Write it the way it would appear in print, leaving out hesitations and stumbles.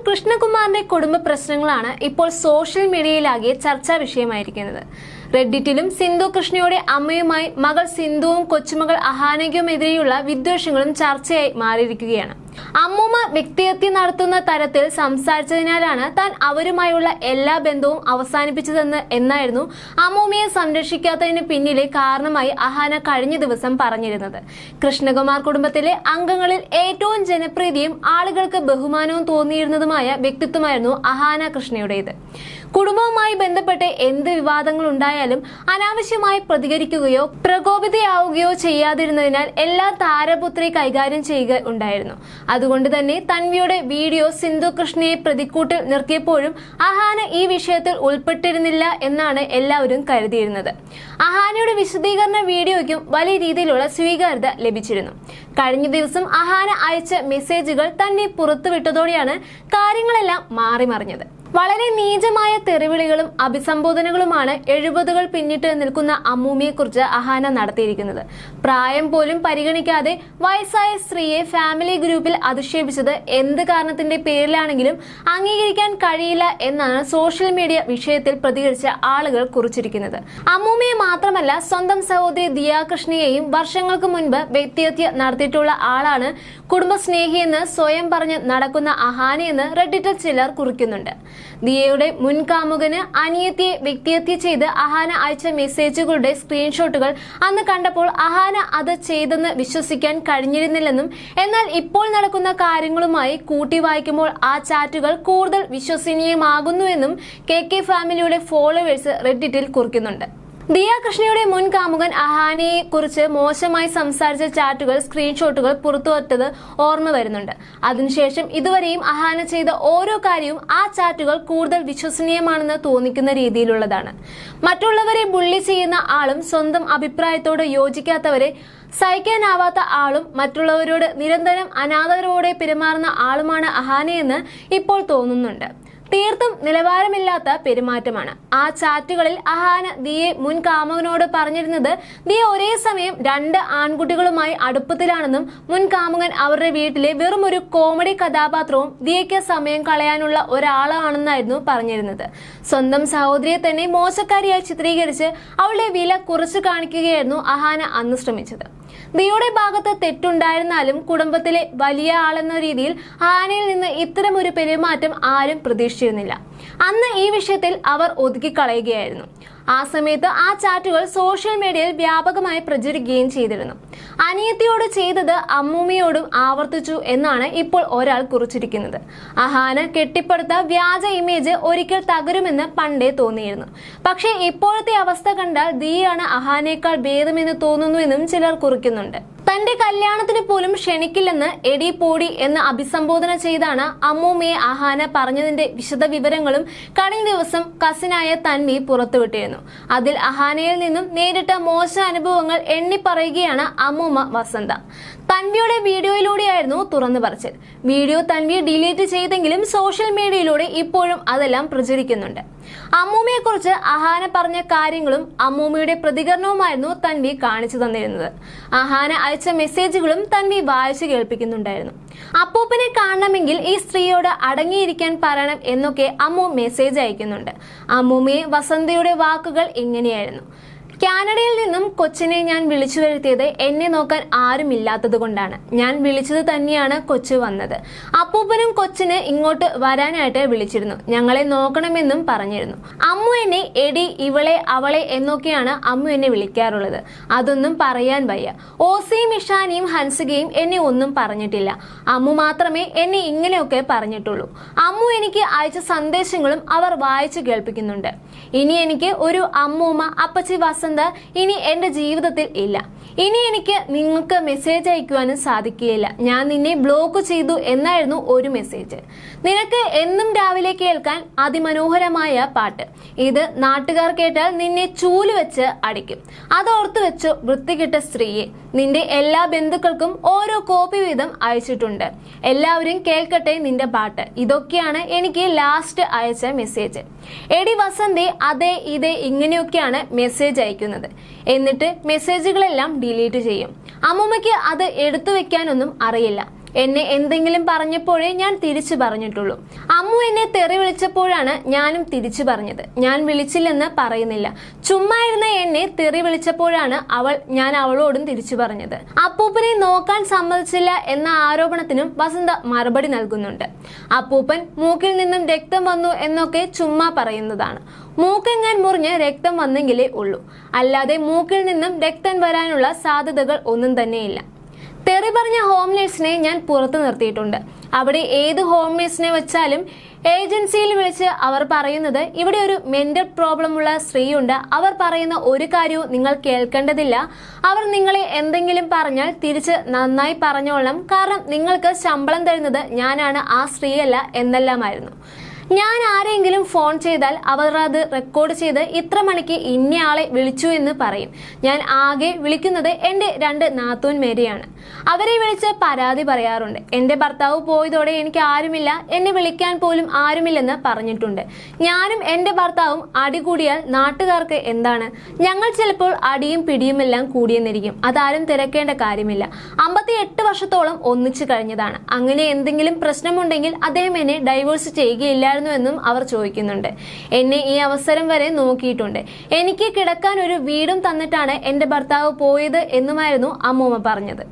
കൃഷ്ണകുമാറിന്റെ കുടുംബ പ്രശ്നങ്ങളാണ് ഇപ്പോൾ സോഷ്യൽ മീഡിയയിലാകെ ചർച്ചാ വിഷയമായിരിക്കുന്നത്. റെഡിറ്റിലും സിന്ധു കൃഷ്ണയുടെ അമ്മയുമായി മകൾ സിന്ധുവും കൊച്ചുമകൾ അഹാനയ്ക്കുമെതിരെയുള്ള വിദ്വേഷങ്ങളും ചർച്ചയായി മാറിയിരിക്കുകയാണ്. അമ്മൂമ്മ വ്യക്തിഹത്യ നടത്തുന്ന തരത്തിൽ സംസാരിച്ചതിനാലാണ് താൻ അവരുമായുള്ള എല്ലാ ബന്ധവും അവസാനിപ്പിച്ചതെന്ന് എന്നായിരുന്നു അമ്മൂമ്മയെ സംരക്ഷിക്കാത്തതിന് പിന്നിലെ കാരണമായി അഹാന കഴിഞ്ഞ ദിവസം പറഞ്ഞിരുന്നത്. കൃഷ്ണകുമാർ കുടുംബത്തിലെ അംഗങ്ങളിൽ ഏറ്റവും ജനപ്രീതിയും ആളുകൾക്ക് ബഹുമാനവും തോന്നിയിരുന്നതുമായ വ്യക്തിത്വമായിരുന്നു അഹാന കൃഷ്ണയുടേത്. കുടുംബവുമായി ബന്ധപ്പെട്ട് എന്ത് വിവാദങ്ങൾ ഉണ്ടായാലും അനാവശ്യമായി പ്രതികരിക്കുകയോ പ്രകോപിതയാവുകയോ ചെയ്യാതിരുന്നതിനാൽ എല്ലാ താരപുത്രി കൈകാര്യം ചെയ്യുക ഉണ്ടായിരുന്നു. അതുകൊണ്ട് തന്നെ തൻവിയുടെ വീഡിയോ സിന്ധു കൃഷ്ണയെ പ്രതിക്കൂട്ടിൽ നിർത്തിയപ്പോഴും അഹാന ഈ വിഷയത്തിൽ ഉൾപ്പെട്ടിരുന്നില്ല എന്നാണ് എല്ലാവരും കരുതിയിരുന്നത്. അഹാനയുടെ വിശദീകരണ വീഡിയോയ്ക്കും വലിയ രീതിയിലുള്ള സ്വീകാര്യത ലഭിച്ചിരുന്നു. കഴിഞ്ഞ ദിവസം അഹാന അയച്ച മെസ്സേജുകൾ തന്നെ പുറത്തുവിട്ടതോടെയാണ് കാര്യങ്ങളെല്ലാം മാറിമറിഞ്ഞത്. വളരെ നീചമായ തെറിവിളികളും അഭിസംബോധനകളുമാണ് 70കൾ പിന്നിട്ട് നിൽക്കുന്ന അമ്മൂമ്മയെക്കുറിച്ച് അഹാന നടത്തിയിരിക്കുന്നത്. പ്രായം പോലും പരിഗണിക്കാതെ വയസ്സായ സ്ത്രീയെ ഫാമിലി ഗ്രൂപ്പിൽ അധിക്ഷേപിച്ചത് എന്ത് കാരണത്തിന്റെ പേരിലാണെങ്കിലും അംഗീകരിക്കാൻ കഴിയില്ല എന്നാണ് സോഷ്യൽ മീഡിയ വിഷയത്തിൽ പ്രതികരിച്ച ആളുകൾ കുറിച്ചിരിക്കുന്നത്. അമ്മൂമ്മയെ മാത്രമല്ല സ്വന്തം സഹോദരി ദിയ കൃഷ്ണയെയും വർഷങ്ങൾക്ക് മുൻപ് വ്യക്തിഹത്യ നടത്തിയിട്ടുള്ള ആളാണ് കുടുംബസ്നേഹിയെന്ന് സ്വയം പറഞ്ഞ് നടക്കുന്ന അഹാനയെന്ന് റെഡിറ്റിൽ ചിലർ കുറിക്കുന്നുണ്ട്. ദിയയുടെ മുൻ കാമുകന് അനിയത്തിയെ വ്യക്തിഹത്യ ചെയ്ത് അഹാന അയച്ച മെസ്സേജുകളുടെ സ്ക്രീൻഷോട്ടുകൾ അന്ന് കണ്ടപ്പോൾ അഹാന അത് ചെയ്തെന്ന് വിശ്വസിക്കാൻ കഴിഞ്ഞിരുന്നില്ലെന്നും എന്നാൽ ഇപ്പോൾ നടക്കുന്ന കാര്യങ്ങളുമായി കൂട്ടി വായിക്കുമ്പോൾ ആ ചാറ്റുകൾ കൂടുതൽ വിശ്വസനീയമാകുന്നുവെന്നും കെ ഫാമിലിയുടെ ഫോളോവേഴ്സ് റെഡിറ്റിൽ കുറിക്കുന്നുണ്ട്. ദിയ കൃഷ്ണയുടെ മുൻ കാമുകൻ അഹാനയെ കുറിച്ച് മോശമായി സംസാരിച്ച ചാറ്റുകൾ സ്ക്രീൻഷോട്ടുകൾ പുറത്തുവിട്ടത് ഓർമ്മ വരുന്നുണ്ട്. അതിനുശേഷം ഇതുവരെയും അഹാന ചെയ്ത ഓരോ കാര്യവും ആ ചാറ്റുകൾ കൂടുതൽ വിശ്വസനീയമാണെന്ന് തോന്നിക്കുന്ന രീതിയിലുള്ളതാണ്. മറ്റുള്ളവരെ ബുള്ളി ചെയ്യുന്ന ആളും സ്വന്തം അഭിപ്രായത്തോട് യോജിക്കാത്തവരെ സഹിക്കാനാവാത്ത ആളും മറ്റുള്ളവരോട് നിരന്തരം അനാദരവോടെ പെരുമാറുന്ന ആളുമാണ് അഹാനയെന്ന് ഇപ്പോൾ തോന്നുന്നുണ്ട്. തീർത്തും നിലവാരമില്ലാത്ത പെരുമാറ്റമാണ്. ആ ചാറ്റുകളിൽ അഹാന ദിയെ മുൻ കാമുകനോട് പറഞ്ഞിരുന്നത് ദിയ ഒരേ സമയം 2 ആൺകുട്ടികളുമായി അടുപ്പത്തിലാണെന്നും മുൻ കാമുകൻ അവരുടെ വീട്ടിലെ വെറും ഒരു കോമഡി കഥാപാത്രവും ദിയയ്ക്ക് സമയം കളയാനുള്ള ഒരാളാണെന്നായിരുന്നു പറഞ്ഞിരുന്നത്. സ്വന്തം സഹോദരിയെ തന്നെ മോശക്കാരിയായി ചിത്രീകരിച്ച് അവളുടെ വില കുറച്ചു കാണിക്കുകയായിരുന്നു അഹാന അന്ന് ശ്രമിച്ചത്. ദിയയുടെ ഭാഗത്ത് തെറ്റുണ്ടായിരുന്നാലും കുടുംബത്തിലെ വലിയ ആളെന്ന രീതിയിൽ അഹാനയിൽ നിന്ന് ഇത്തരമൊരു പെരുമാറ്റം ആരും പ്രതീക്ഷിച്ചിരുന്നില്ല. അന്ന് ഈ വിഷയത്തിൽ അവർ ഒതുക്കിക്കളയുകയായിരുന്നു. ആ സമയത്ത് ആ ചാറ്റുകൾ സോഷ്യൽ മീഡിയയിൽ വ്യാപകമായി പ്രചരിക്കുകയും ചെയ്തിരുന്നു. അനിയത്തിയോട് ചെയ്തത് അമ്മൂമ്മയോടും ആവർത്തിച്ചു എന്നാണ് ഇപ്പോൾ ഒരാൾ കുറിച്ചിരിക്കുന്നത്. അഹാന കെട്ടിപ്പടുത്ത വ്യാജ ഇമേജ് ഒരിക്കൽ തകരുമെന്ന് പണ്ടേ തോന്നിയിരുന്നു. പക്ഷേ ഇപ്പോഴത്തെ അവസ്ഥ കണ്ടാൽ ദിയാണ് അഹാനയേക്കാൾ ഭേദമെന്ന് തോന്നുന്നുവെന്നും ചിലർ കുറിക്കുന്നുണ്ട്. തന്റെ കല്യാണത്തിന് പോലും ക്ഷണിക്കില്ലെന്ന് എടി പോടി എന്ന് അഭിസംബോധന ചെയ്താണ് അമ്മൂമ്മയെ അഹാന പറഞ്ഞതിന്റെ വിശദ വിവരങ്ങളും കഴിഞ്ഞ ദിവസം കസിനായ തൻവി പുറത്തുവിട്ടിരുന്നു. അതിൽ അഹാനയിൽ നിന്നും നേരിട്ട മോശ അനുഭവങ്ങൾ എണ്ണിപ്പറയുകയാണ് അമ്മൂമ്മ വസന്ത. തൻവിയുടെ വീഡിയോയിലൂടെയായിരുന്നു തുറന്നു പറച്ചിൽ. വീഡിയോ തൻവി ഡിലീറ്റ് ചെയ്തെങ്കിലും സോഷ്യൽ മീഡിയയിലൂടെ ഇപ്പോഴും അതെല്ലാം പ്രചരിക്കുന്നുണ്ട്. അമ്മൂമ്മയെ കുറിച്ച് അഹാന പറഞ്ഞ കാര്യങ്ങളും അമ്മൂമ്മയുടെ പ്രതികരണവുമായിരുന്നു തൻവി കാണിച്ചു തന്നിരുന്നത്. അഹാന അയച്ച മെസ്സേജുകളും തൻവി വായിച്ചു കേൾപ്പിക്കുന്നുണ്ടായിരുന്നു. അപ്പൂപ്പനെ കാണണമെങ്കിൽ ഈ സ്ത്രീയോട് അടങ്ങിയിരിക്കാൻ പറയണം എന്നൊക്കെ അമ്മു മെസ്സേജ് അയക്കുന്നുണ്ട്. അമ്മൂമ്മയെ വസന്തയുടെ വാക്കുകൾ ഇങ്ങനെയായിരുന്നു: കാനഡയിൽ നിന്നും കൊച്ചിനെ ഞാൻ വിളിച്ചു വരുത്തിയത് എന്നെ നോക്കാൻ ആരുമില്ലാത്തത് കൊണ്ടാണ്. ഞാൻ വിളിച്ചത് തന്നെയാണ് കൊച്ചു വന്നത്. അപ്പൂപ്പനും കൊച്ചിന് ഇങ്ങോട്ട് വരാനായിട്ട് വിളിച്ചിരുന്നു. ഞങ്ങളെ നോക്കണമെന്നും പറഞ്ഞിരുന്നു. അമ്മു എന്നെ എടി, ഇവളെ, അവളെ എന്നൊക്കെയാണ് അമ്മു എന്നെ വിളിക്കാറുള്ളത്. അതൊന്നും പറയാൻ വയ്യ. ഓസിയും ഇഷാനിയും ഹൻസികയും എന്നെ ഒന്നും പറഞ്ഞിട്ടില്ല. അമ്മു മാത്രമേ എന്നെ ഇങ്ങനെയൊക്കെ പറഞ്ഞിട്ടുള്ളൂ. അമ്മു എനിക്ക് അയച്ച സന്ദേശങ്ങളും അവർ വായിച്ചു കേൾപ്പിക്കുന്നുണ്ട്. ഇനി എനിക്ക് ഒരു അമ്മൂമ്മ, അപ്പച്ചി, വസന്ത ഇനി എന്റെ ജീവിതത്തിൽ ഇല്ല. ഇനി എനിക്ക് നിങ്ങൾക്ക് മെസ്സേജ് അയക്കുവാനും സാധിക്കുകയില്ല. ഞാൻ നിന്നെ ബ്ലോക്ക് ചെയ്തു എന്നായിരുന്നു ഒരു മെസ്സേജ്. നിനക്ക് എന്നും രാവിലെ കേൾക്കാൻ അതിമനോഹരമായ പാട്ട്. ഇത് നാട്ടുകാർ കേട്ടാൽ നിന്നെ ചൂല് വെച്ച് അടിക്കും. അതോർത്ത് വെച്ചു വൃത്തികെട്ട സ്ത്രീയെ. നിന്റെ എല്ലാ ബന്ധുക്കൾക്കും ഓരോ കോപ്പി വീതം അയച്ചിട്ടുണ്ട്. എല്ലാവരും കേൾക്കട്ടെ നിന്റെ പാട്ട്. ഇതൊക്കെയാണ് എനിക്ക് ലാസ്റ്റ് അയച്ച മെസ്സേജ്. എടി വസന്തേ, അതെ ഇതേ ഇങ്ങനെയൊക്കെയാണ് മെസ്സേജ് അയക്കുന്നത്. എന്നിട്ട് മെസ്സേജുകളെല്ലാം ഡിലീറ്റ് ചെയ്യും. അമ്മൂമ്മയ്ക്ക് അത് എടുത്തു വെക്കാനൊന്നും അറിയില്ല. എന്നെ എന്തെങ്കിലും പറഞ്ഞപ്പോഴേ ഞാൻ തിരിച്ചു പറഞ്ഞിട്ടുള്ളൂ. അമ്മു എന്നെ തെറി വിളിച്ചപ്പോഴാണ് ഞാനും തിരിച്ചു പറഞ്ഞത്. ഞാൻ വിളിച്ചില്ലെന്ന് പറയുന്നില്ല. ചുമ്മാ ഇരുന്ന എന്നെ തെറി വിളിച്ചപ്പോഴാണ് ഞാൻ അവളോടും തിരിച്ചു പറഞ്ഞത്. അപ്പൂപ്പനെ നോക്കാൻ സമ്മതിച്ചില്ല എന്ന ആരോപണത്തിനും വസന്ത മറുപടി നൽകുന്നുണ്ട്. അപ്പൂപ്പൻ മൂക്കിൽ നിന്നും രക്തം വന്നു എന്നൊക്കെ ചുമ്മാ പറയുന്നതാണ്. മൂക്കെങ്ങാൻ മുറിഞ്ഞ് രക്തം വന്നെങ്കിലേ ഉള്ളൂ, അല്ലാതെ മൂക്കിൽ നിന്നും രക്തം വരാനുള്ള സാധ്യതകൾ ഒന്നും തന്നെയില്ല. തെറി പറഞ്ഞ ഹോം നേഴ്സിനെ ഞാൻ പുറത്തു നിർത്തിയിട്ടുണ്ട്. അവിടെ ഏത് ഹോം നേഴ്സിനെ വെച്ചാലും ഏജൻസിയിൽ വിളിച്ച് അവർ പറയുന്നത് ഇവിടെ ഒരു മെന്റൽ പ്രോബ്ലം ഉള്ള സ്ത്രീയുണ്ട്, അവർ പറയുന്ന ഒരു കാര്യവും നിങ്ങൾ കേൾക്കേണ്ടതില്ല, അവർ നിങ്ങളെ എന്തെങ്കിലും പറഞ്ഞാൽ തിരിച്ച് നന്നായി പറഞ്ഞോളണം, കാരണം നിങ്ങൾക്ക് ശമ്പളം തരുന്നത് ഞാനാണ്, ആ സ്ത്രീയല്ല എന്നെല്ലാമായിരുന്നു. ഞാൻ ആരെങ്കിലും ഫോൺ ചെയ്താൽ അവർ അത് റെക്കോർഡ് ചെയ്ത് ഇത്ര മണിക്ക് ഇന്നയാളെ വിളിച്ചു എന്ന് പറയും. ഞാൻ ആകെ വിളിക്കുന്നത് എൻ്റെ 2 നാത്തൂന്മാരെയാണ്. അവരെ വിളിച്ച് പരാതി പറയാറുണ്ട്. എൻ്റെ ഭർത്താവ് പോയതോടെ എനിക്ക് ആരുമില്ല, എന്നെ വിളിക്കാൻ പോലും ആരുമില്ലെന്ന് പറഞ്ഞിട്ടുണ്ട്. ഞാനും എൻ്റെ ഭർത്താവും അടി കൂടിയാൽ നാട്ടുകാർക്ക് എന്താണ്? ഞങ്ങൾ ചിലപ്പോൾ അടിയും പിടിയുമെല്ലാം കൂടിയെന്നിരിക്കും. അതാരും തിരക്കേണ്ട കാര്യമില്ല. 58 വർഷത്തോളം ഒന്നിച്ചു കഴിഞ്ഞതാണ്. അങ്ങനെ എന്തെങ്കിലും പ്രശ്നമുണ്ടെങ്കിൽ അദ്ദേഹം എന്നെ ഡൈവോഴ്സ് ചെയ്യുകയില്ല എന്നും അവർ ചോദിക്കുന്നുണ്ട്. എന്നെ ഈ അവസരം വരെ നോക്കിയിട്ടുണ്ട്. എനിക്ക് കിടക്കാൻ ഒരു വീടും തന്നിട്ടാണ് എൻ്റെ ഭർത്താവ് പോയത് എന്നുമായിരുന്നു അമ്മൂമ്മ പറഞ്ഞത്.